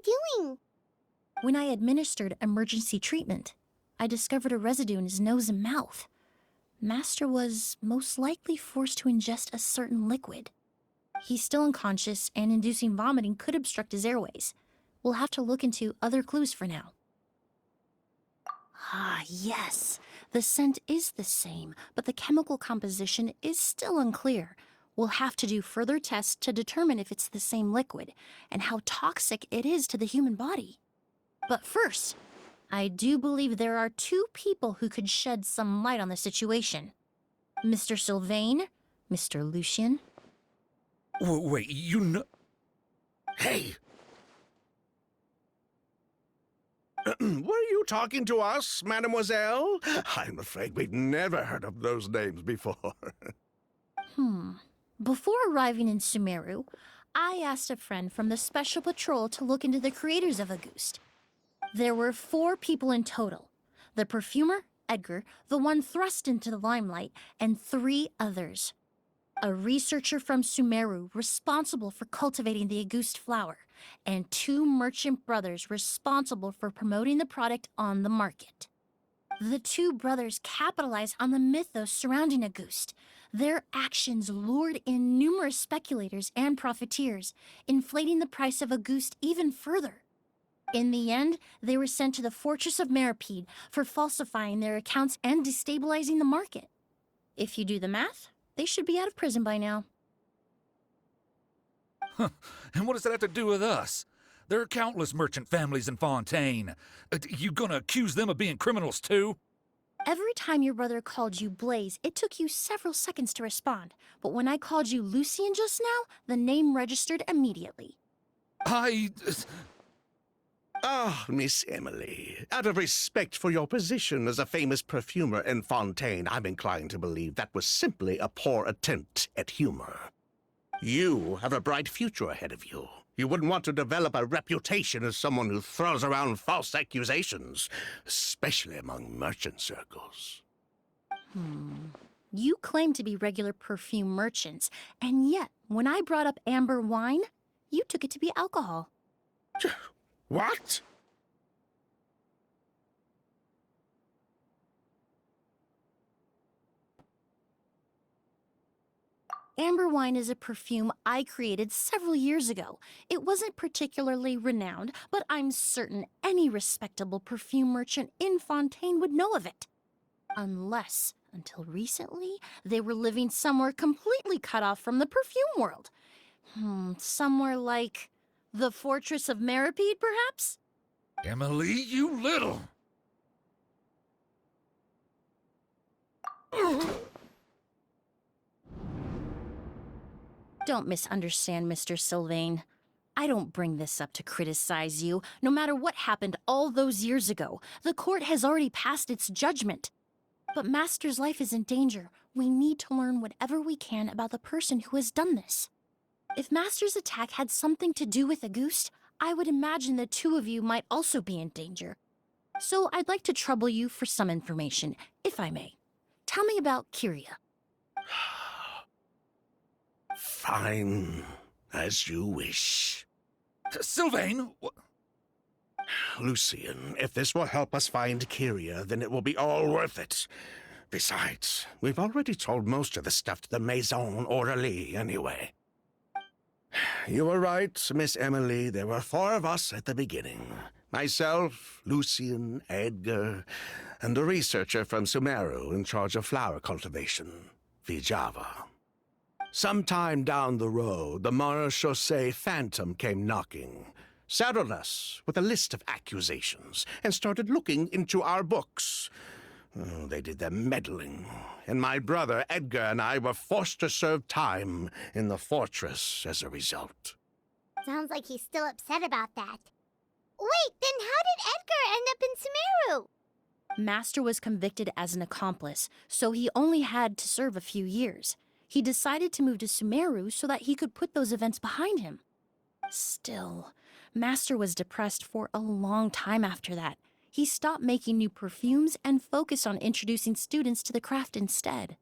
he doing? When I administered emergency treatment, I discovered a residue in his nose and mouth. Master was most likely forced to ingest a certain liquid. He's still unconscious, and inducing vomiting could obstruct his airways. We'll have to look into other clues for now. Ah, yes. The scent is the same, but the chemical composition is still unclear. We'll have to do further tests to determine if it's the same liquid, and how toxic it is to the human body. But first, I do believe there are two people who could shed some light on the situation. Mr. Sylvain, Mr. Lucien. Wait, you know... Hey! Were you talking to us, mademoiselle? I'm afraid we'd never heard of those names before. Before arriving in Sumeru, I asked a friend from the Special Patrol to look into the creators of Auguste. There were 4 people in total. The perfumer, Edgar, the one thrust into the limelight, and 3 others. A researcher from Sumeru responsible for cultivating the Auguste flower, and 2 merchant brothers responsible for promoting the product on the market. The 2 brothers capitalized on the mythos surrounding Auguste. Their actions lured in numerous speculators and profiteers, inflating the price of Auguste even further. In the end, they were sent to the Fortress of Meripede for falsifying their accounts and destabilizing the market. If you do the math, they should be out of prison by now. And what does that have to do with us? There are countless merchant families in Fontaine. You gonna accuse them of being criminals too? Every time your brother called you Blaze, it took you several seconds to respond. But when I called you Lucien just now, the name registered immediately. Miss Emilie, out of respect for your position as a famous perfumer in Fontaine, I'm inclined to believe that was simply a poor attempt at humor. You have a bright future ahead of you. You wouldn't want to develop a reputation as someone who throws around false accusations, especially among merchant circles. You claim to be regular perfume merchants, and yet, when I brought up amber wine, you took it to be alcohol. What? Amber wine is a perfume I created several years ago. It wasn't particularly renowned, but I'm certain any respectable perfume merchant in Fontaine would know of it. Unless, until recently, they were living somewhere completely cut off from the perfume world. Somewhere like the Fortress of Meripede, perhaps? Emilie, you little... Don't misunderstand, Mr. Sylvain. I don't bring this up to criticize you. No matter what happened all those years ago, the court has already passed its judgment. But Master's life is in danger. We need to learn whatever we can about the person who has done this. If Master's attack had something to do with Auguste, I would imagine the 2 of you might also be in danger. So I'd like to trouble you for some information, if I may. Tell me about Kyria. Fine, as you wish. Sylvain? Lucien, if this will help us find Kyria, then it will be all worth it. Besides, we've already told most of the stuff to the Maison Orderly anyway. You were right, Miss Emilie. There were 4 of us at the beginning. Myself, Lucien, Edgar, and the researcher from Sumeru in charge of flower cultivation, Vijava. Sometime down the road, the Marechaussee Phantom came knocking, saddled us with a list of accusations, and started looking into our books. They did their meddling, and my brother Edgar and I were forced to serve time in the fortress as a result. Sounds like he's still upset about that. Wait, then how did Edgar end up in Sumeru? Master was convicted as an accomplice, so he only had to serve a few years. He decided to move to Sumeru so that he could put those events behind him. Still, Master was depressed for a long time after that. He stopped making new perfumes and focused on introducing students to the craft instead.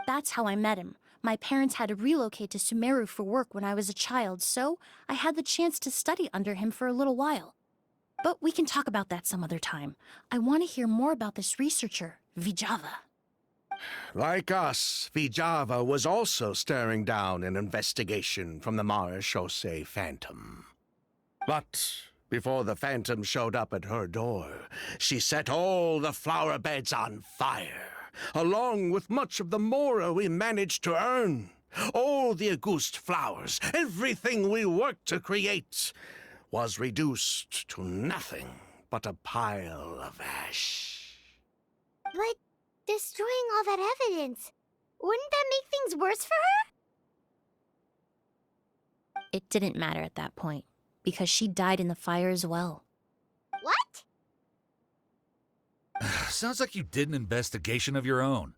That's how I met him. My parents had to relocate to Sumeru for work when I was a child, so I had the chance to study under him for a little while. But we can talk about that some other time. I want to hear more about this researcher, Vijava. Like us, Vijava was also staring down an investigation from the Marechaussee Phantom. But before the Phantom showed up at her door, she set all the flower beds on fire, along with much of the mora we managed to earn. All the Auguste flowers, everything we worked to create, was reduced to nothing but a pile of ash. But destroying all that evidence, wouldn't that make things worse for her? It didn't matter at that point, because she died in the fire as well. What? Sounds like you did an investigation of your own.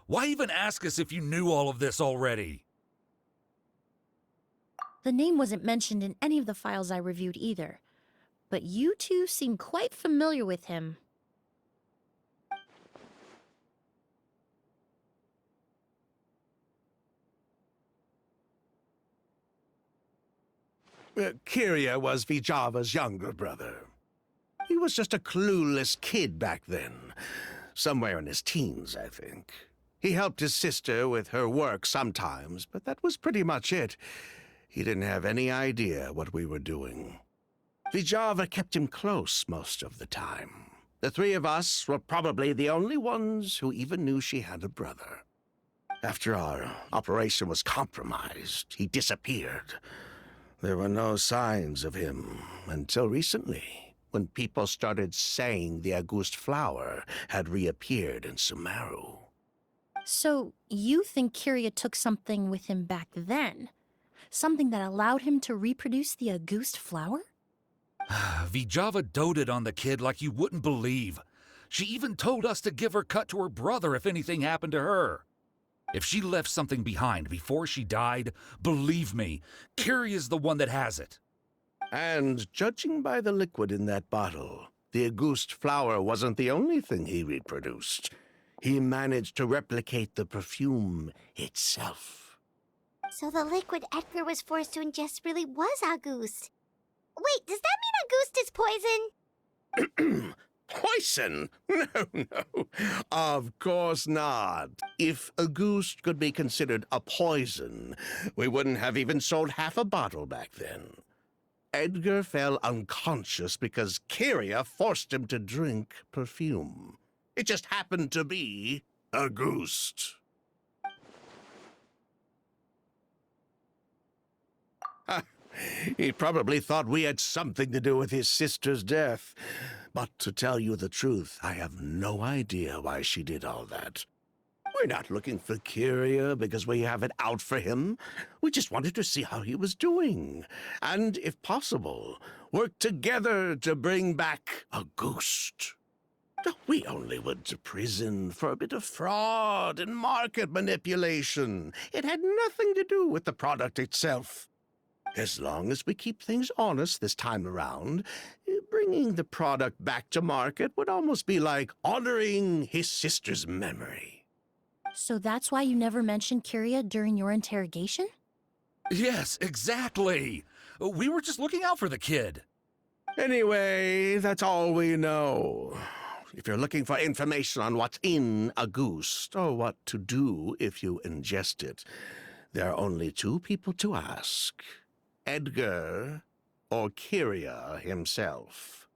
Why even ask us if you knew all of this already? The name wasn't mentioned in any of the files I reviewed either, but you two seem quite familiar with him. Kyria was Vijava's younger brother. He was just a clueless kid back then. Somewhere in his teens, I think. He helped his sister with her work sometimes, but that was pretty much it. He didn't have any idea what we were doing. Vijava kept him close most of the time. The three of us were probably the only ones who even knew she had a brother. After our operation was compromised, he disappeared. There were no signs of him until recently, when people started saying the Auguste flower had reappeared in Sumeru. So, you think Kyria took something with him back then? Something that allowed him to reproduce the Auguste flower? Vijava doted on the kid like you wouldn't believe. She even told us to give her cut to her brother if anything happened to her. If she left something behind before she died, believe me, Kyria's the one that has it. And judging by the liquid in that bottle, the Auguste flower wasn't the only thing he reproduced. He managed to replicate the perfume itself. So the liquid Edgar was forced to ingest really was Auguste. Wait, does that mean Auguste is poison? Poison? No. Of course not. If Auguste could be considered a poison, we wouldn't have even sold half a bottle back then. Edgar fell unconscious because Kyria forced him to drink perfume. It just happened to be Auguste. He probably thought we had something to do with his sister's death. But to tell you the truth, I have no idea why she did all that. We're not looking for Kyria because we have it out for him. We just wanted to see how he was doing. And, if possible, work together to bring back Auguste. We only went to prison for a bit of fraud and market manipulation. It had nothing to do with the product itself. As long as we keep things honest this time around, bringing the product back to market would almost be like honoring his sister's memory. So that's why you never mentioned Kyria during your interrogation? Yes, exactly. We were just looking out for the kid. Anyway, that's all we know. If you're looking for information on what's in Auguste, or what to do if you ingest it, there are only two people to ask. Edgar or Kyria himself.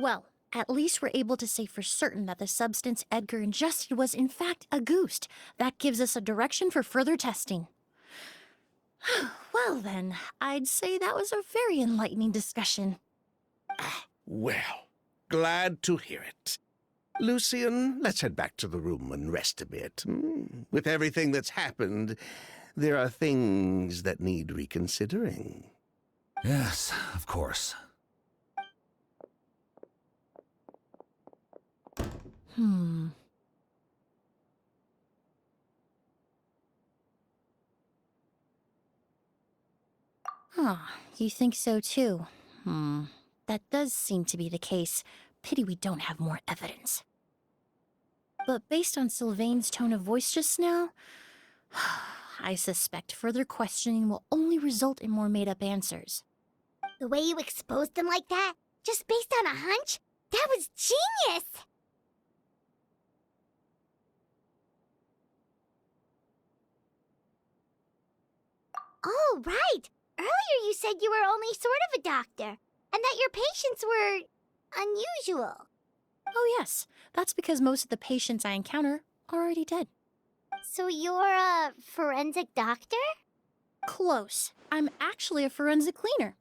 Well, at least we're able to say for certain that the substance Edgar ingested was in fact Auguste. That gives us a direction for further testing. Well then, I'd say that was a very enlightening discussion. Well, glad to hear it. Lucian, let's head back to the room and rest a bit. With everything that's happened, there are things that need reconsidering. Yes, of course. You think so too? That does seem to be the case. Pity we don't have more evidence. But based on Sylvain's tone of voice just now, I suspect further questioning will only result in more made-up answers. The way you exposed them like that, just based on a hunch, that was genius! Oh, right! Earlier you said you were only sort of a doctor, and that your patients were unusual. Oh yes, that's because most of the patients I encounter are already dead. So you're a forensic doctor? Close. I'm actually a forensic cleaner.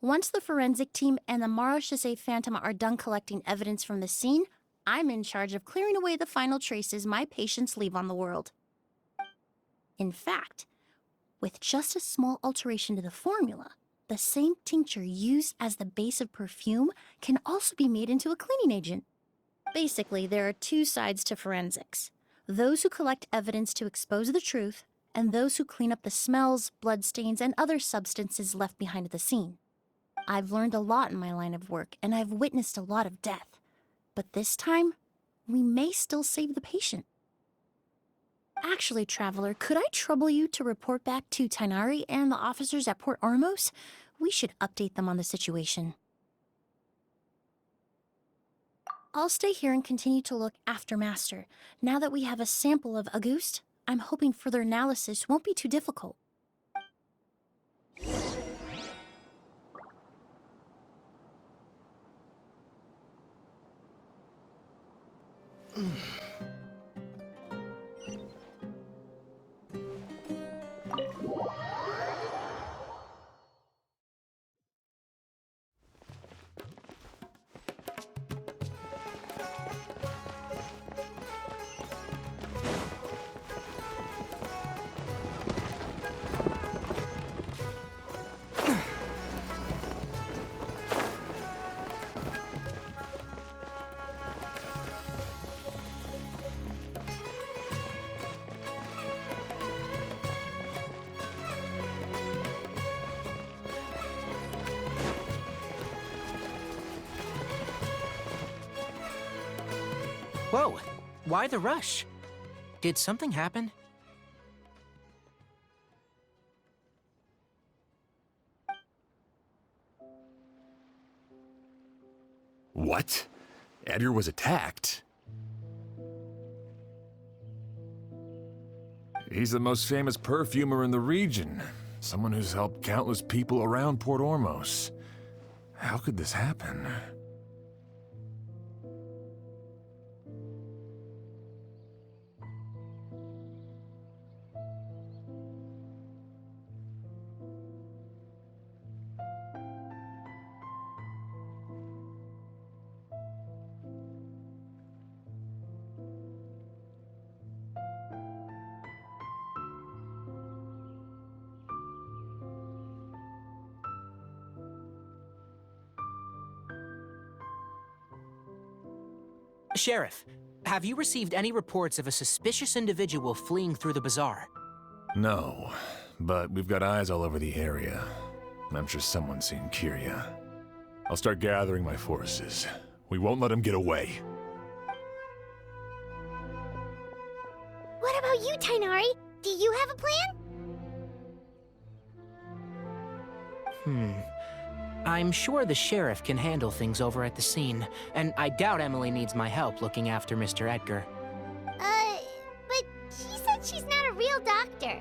Once the forensic team and the Marechaussee Phantom are done collecting evidence from the scene, I'm in charge of clearing away the final traces my patients leave on the world. In fact, with just a small alteration to the formula, the same tincture used as the base of perfume can also be made into a cleaning agent. Basically, there are two sides to forensics: those who collect evidence to expose the truth, and those who clean up the smells, bloodstains, and other substances left behind at the scene. I've learned a lot in my line of work, and I've witnessed a lot of death. But this time, we may still save the patient. Actually, Traveler, could I trouble you to report back to Tainari and the officers at Port Ormos? We should update them on the situation. I'll stay here and continue to look after Master. Now that we have a sample of Auguste, I'm hoping further analysis won't be too difficult. Whoa, why the rush? Did something happen? What? Edgar was attacked? He's the most famous perfumer in the region. Someone who's helped countless people around Port Ormos. How could this happen? Sheriff, have you received any reports of a suspicious individual fleeing through the bazaar? No, but we've got eyes all over the area. I'm sure someone's seen Kyria. I'll start gathering my forces. We won't let him get away. What about you, Tainari? Do you have a plan? I'm sure the sheriff can handle things over at the scene, and I doubt Emilie needs my help looking after Mr. Edgar. But she said she's not a real doctor.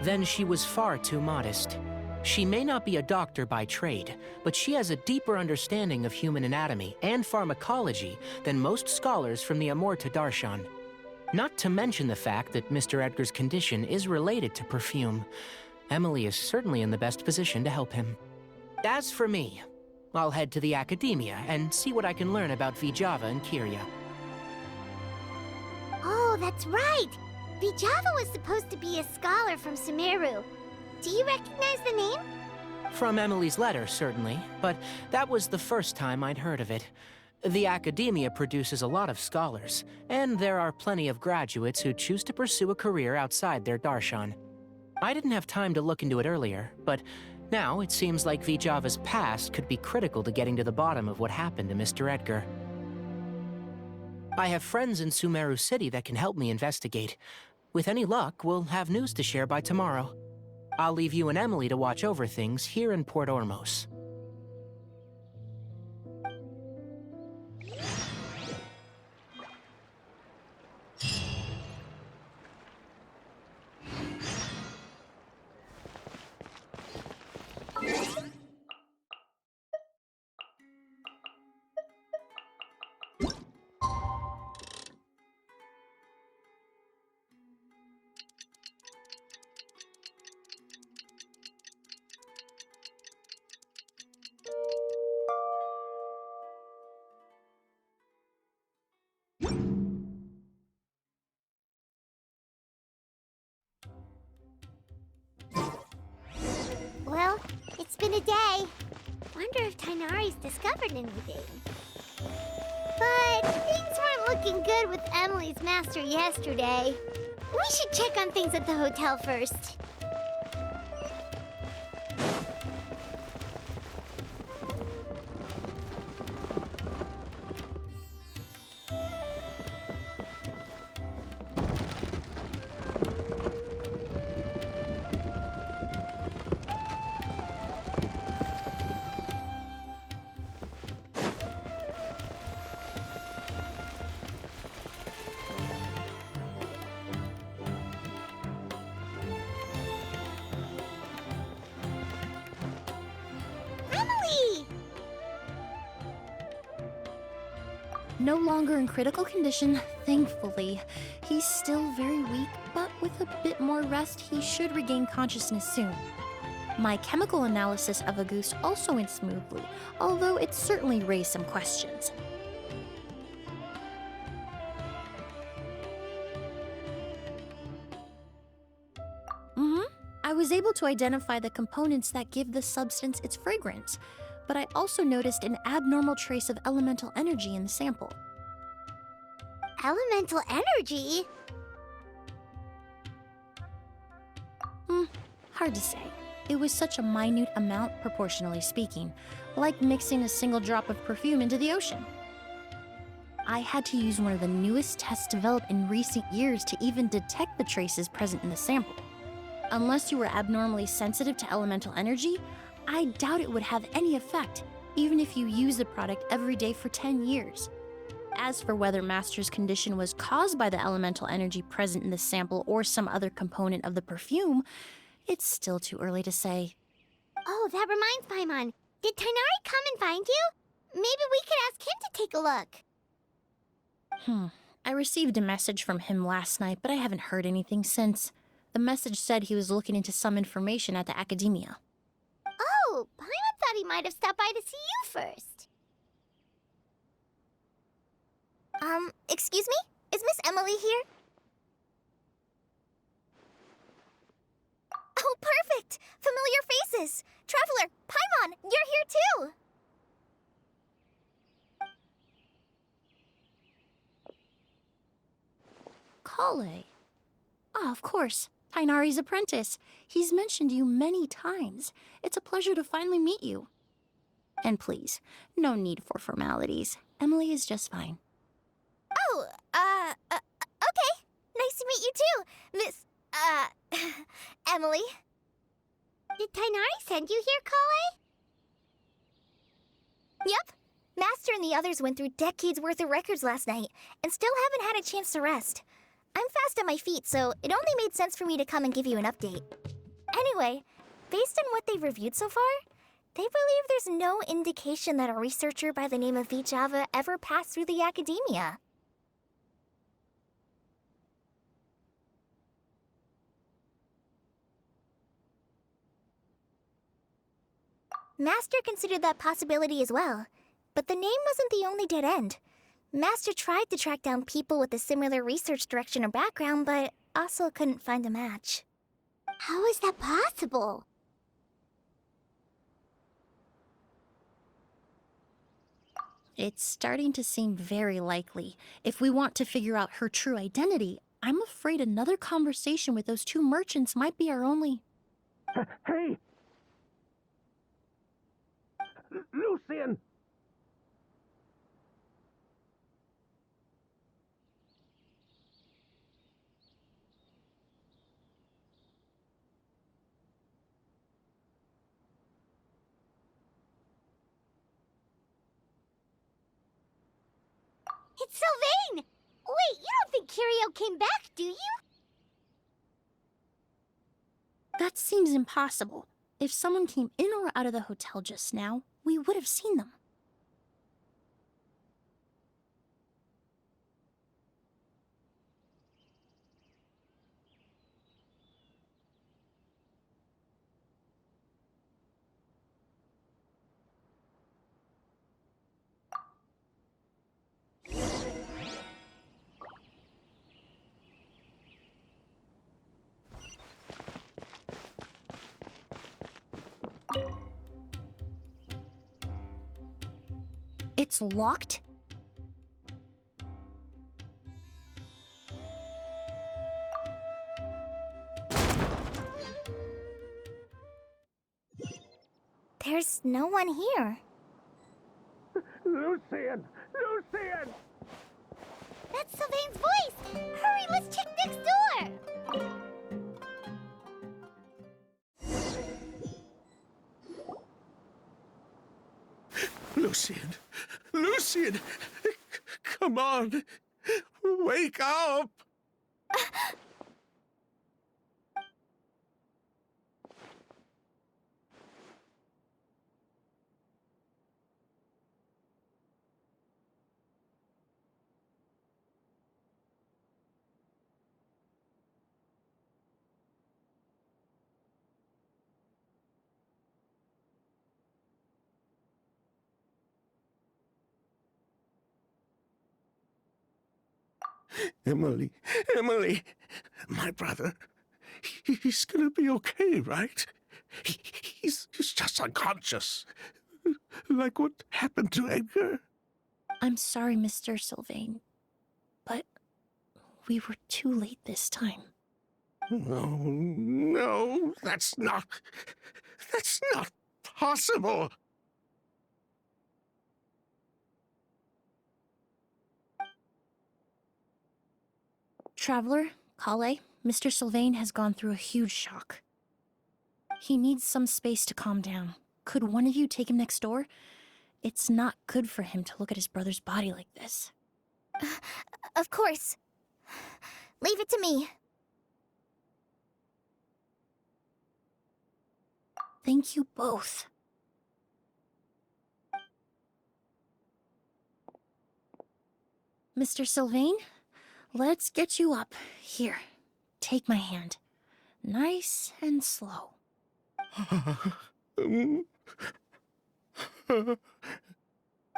Then she was far too modest. She may not be a doctor by trade, but she has a deeper understanding of human anatomy and pharmacology than most scholars from the Amurta Darshan. Not to mention the fact that Mr. Edgar's condition is related to perfume. Emilie is certainly in the best position to help him. As for me, I'll head to the academia and see what I can learn about Vijava and Kyria. Oh, that's right! Vijava was supposed to be a scholar from Sumeru. Do you recognize the name? From Emilie's letter, certainly, but that was the first time I'd heard of it. The academia produces a lot of scholars, and there are plenty of graduates who choose to pursue a career outside their darshan. I didn't have time to look into it earlier, but now it seems like Vijava's past could be critical to getting to the bottom of what happened to Mr. Edgar. I have friends in Sumeru City that can help me investigate, With any luck, we'll have news to share by tomorrow. I'll leave you and Emilie to watch over things here in Port Ormos. Well, it's been a day. Wonder if Tainari's discovered anything. But things weren't looking good with Emilie's master yesterday. We should check on things at the hotel first. Emily! No longer in critical condition, thankfully. He's still very weak, but with a bit more rest, he should regain consciousness soon. My chemical analysis of Auguste also went smoothly, although it certainly raised some questions. I was able to identify the components that give the substance its fragrance, but I also noticed an abnormal trace of elemental energy in the sample. Elemental energy? Hard to say. It was such a minute amount, proportionally speaking, like mixing a single drop of perfume into the ocean. I had to use one of the newest tests developed in recent years to even detect the traces present in the sample. Unless you were abnormally sensitive to elemental energy, I doubt it would have any effect, even if you use the product every day for 10 years. As for whether Master's condition was caused by the elemental energy present in the sample or some other component of the perfume, it's still too early to say. Oh, that reminds Paimon. Did Tainari come and find you? Maybe we could ask him to take a look. I received a message from him last night, but I haven't heard anything since. The message said he was looking into some information at the academia. Oh, Paimon thought he might have stopped by to see you first. Excuse me? Is Miss Emilie here? Oh, perfect! Familiar faces! Traveler, Paimon, you're here too! Kale. Ah, of course. Tainari's apprentice. He's mentioned you many times. It's a pleasure to finally meet you. And please, no need for formalities. Emilie is just fine. Oh, okay. Nice to meet you too, Miss, Emilie. Did Tainari send you here, Kale? Yep. Master and the others went through decades worth of records last night, and still haven't had a chance to rest. I'm fast on my feet, so it only made sense for me to come and give you an update. Anyway, based on what they've reviewed so far, they believe there's no indication that a researcher by the name of Vijava ever passed through the academia. Master considered that possibility as well, but the name wasn't the only dead end. Master tried to track down people with a similar research direction or background, but also couldn't find a match. How is that possible? It's starting to seem very likely. If we want to figure out her true identity, I'm afraid another conversation with those two merchants might be our only... Hey! Lucian! Sylvain! Wait, you don't think Kirio came back, do you? That seems impossible. If someone came in or out of the hotel just now, we would have seen them. It's locked? There's no one here. Lucian! Lucian! That's Sylvain's voice! Hurry, let's check next door! Lucian! Lucian! Come on! Wake up! Emilie, Emilie, my brother, he's gonna be okay, right? He's just unconscious. Like what happened to Edgar? I'm sorry, Mr. Sylvain, but we were too late this time. No, no, that's not possible. Traveler, Kale, Mr. Sylvain has gone through a huge shock. He needs some space to calm down. Could one of you take him next door? It's not good for him to look at his brother's body like this. Of course. Leave it to me. Thank you both. Mr. Sylvain, let's get you up. Here, take my hand. Nice and slow.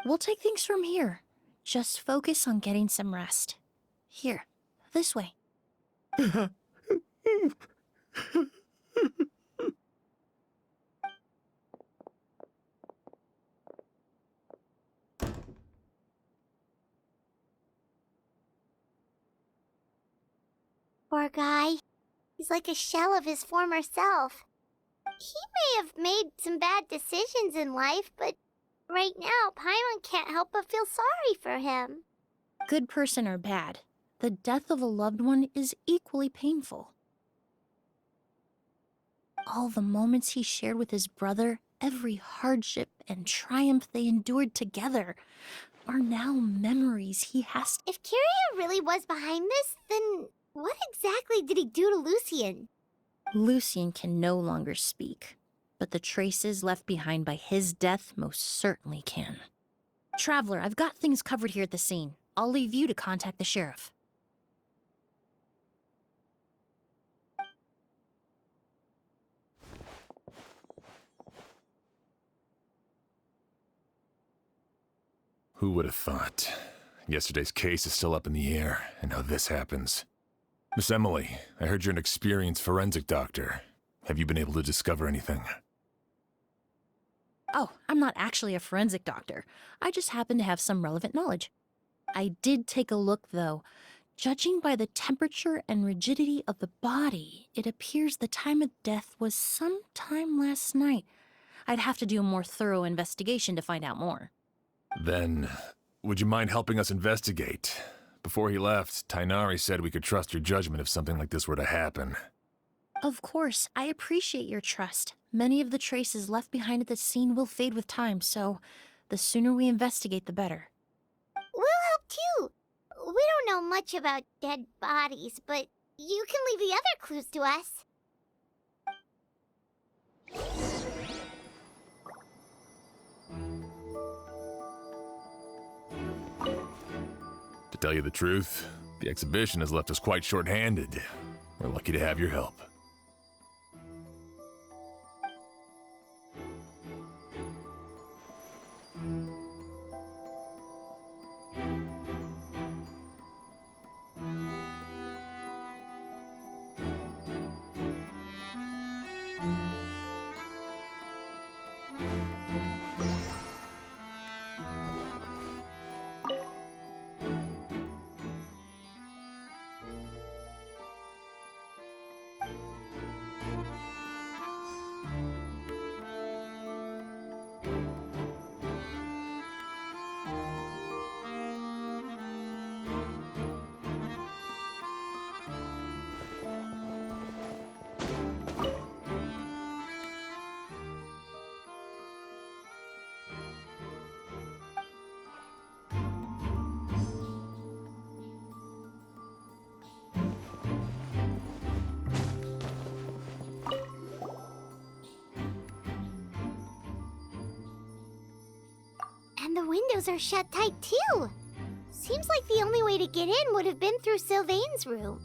We'll take things from here. Just focus on getting some rest. Here, this way. Poor guy. He's like a shell of his former self. He may have made some bad decisions in life, but right now, Paimon can't help but feel sorry for him. Good person or bad, the death of a loved one is equally painful. All the moments he shared with his brother, every hardship and triumph they endured together, are now memories he has to... If Kirio really was behind this, then what exactly did he do to Lucian? Lucian can no longer speak, but the traces left behind by his death most certainly can. Traveler, I've got things covered here at the scene. I'll leave you to contact the sheriff. Who would have thought? Yesterday's case is still up in the air, and now this happens. Miss Emilie, I heard you're an experienced forensic doctor. Have you been able to discover anything? Oh, I'm not actually a forensic doctor. I just happen to have some relevant knowledge. I did take a look, though. Judging by the temperature and rigidity of the body, it appears the time of death was sometime last night. I'd have to do a more thorough investigation to find out more. Then, would you mind helping us investigate? Before he left, Tainari said we could trust your judgment if something like this were to happen. Of course, I appreciate your trust. Many of the traces left behind at the scene will fade with time, so the sooner we investigate, the better. We'll help too. much about dead bodies, but you can leave the other clues to us. To tell you the truth, the exhibition has left us quite short-handed. We're lucky to have your help. And the windows are shut tight too. Seems like the only way to get in would have been through Sylvain's room.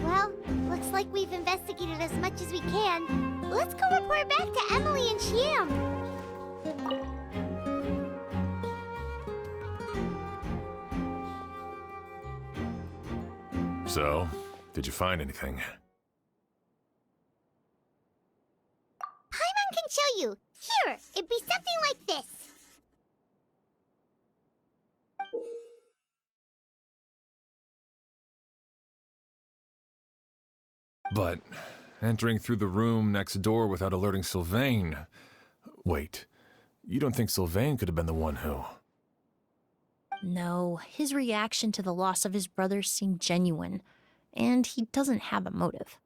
Well, looks like we've investigated as much as we can. Let's go report back to Emilie and Chiam. So, did you find anything? Paimon can show you. Here, it'd be something like this. But entering through the room next door without alerting Sylvain... Wait, you don't think Sylvain could have been the one who... No, his reaction to the loss of his brother seemed genuine, and he doesn't have a motive.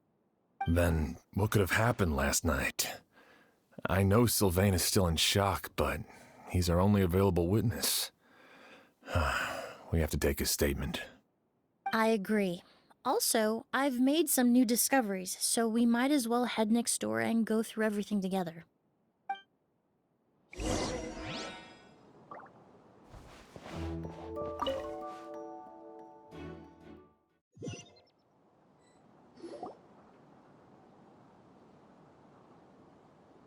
Then what could have happened last night? I know Sylvain is still in shock, but he's our only available witness. We have to take his statement. I agree. Also, I've made some new discoveries, so we might as well head next door and go through everything together.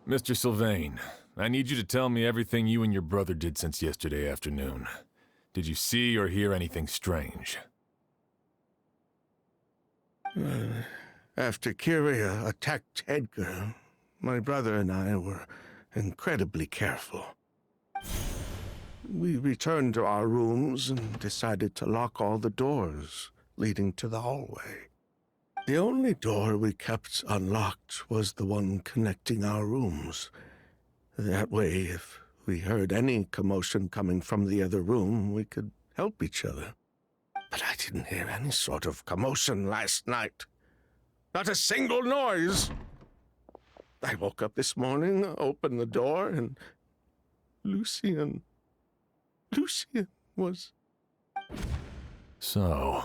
Mr. Sylvain, I need you to tell me everything you and your brother did since yesterday afternoon. Did you see or hear anything strange? After Kyria attacked Edgar, my brother and I were incredibly careful. We returned to our rooms and decided to lock all the doors leading to the hallway. The only door we kept unlocked was the one connecting our rooms. That way, if we heard any commotion coming from the other room, we could help each other. But I didn't hear any sort of commotion last night. Not a single noise. I woke up this morning, opened the door, and Lucien was... So,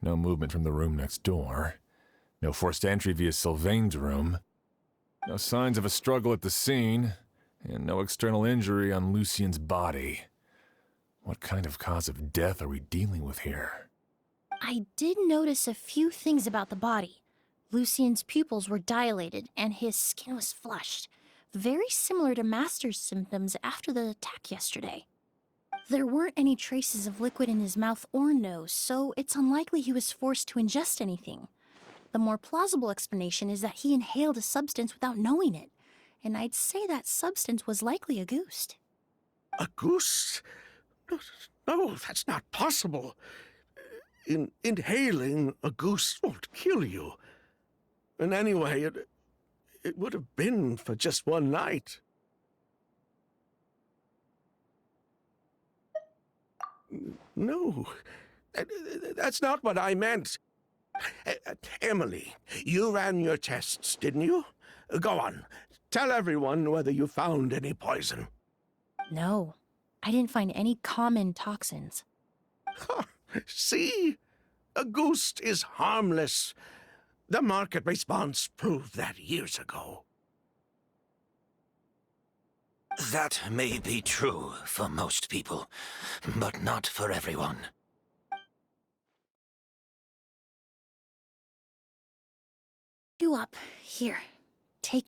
no movement from the room next door. No forced entry via Sylvain's room. No signs of a struggle at the scene. And no external injury on Lucien's body. What kind of cause of death are we dealing with here? I did notice a few things about the body. Lucien's pupils were dilated, and his skin was flushed, very similar to Master's symptoms after the attack yesterday. There weren't any traces of liquid in his mouth or nose, so it's unlikely he was forced to ingest anything. The more plausible explanation is that he inhaled a substance without knowing it, and I'd say that substance was likely a ghost. A goose? No, that's not possible. Inhaling a goose won't kill you. And anyway, it would have been for just one night. No, that's not what I meant. Emily, you ran your tests, didn't you? Go on. Tell everyone whether you found any poison. No, I didn't find any common toxins. See? A ghost is harmless. The market response proved that years ago. That may be true for most people, but not for everyone. You up. Here,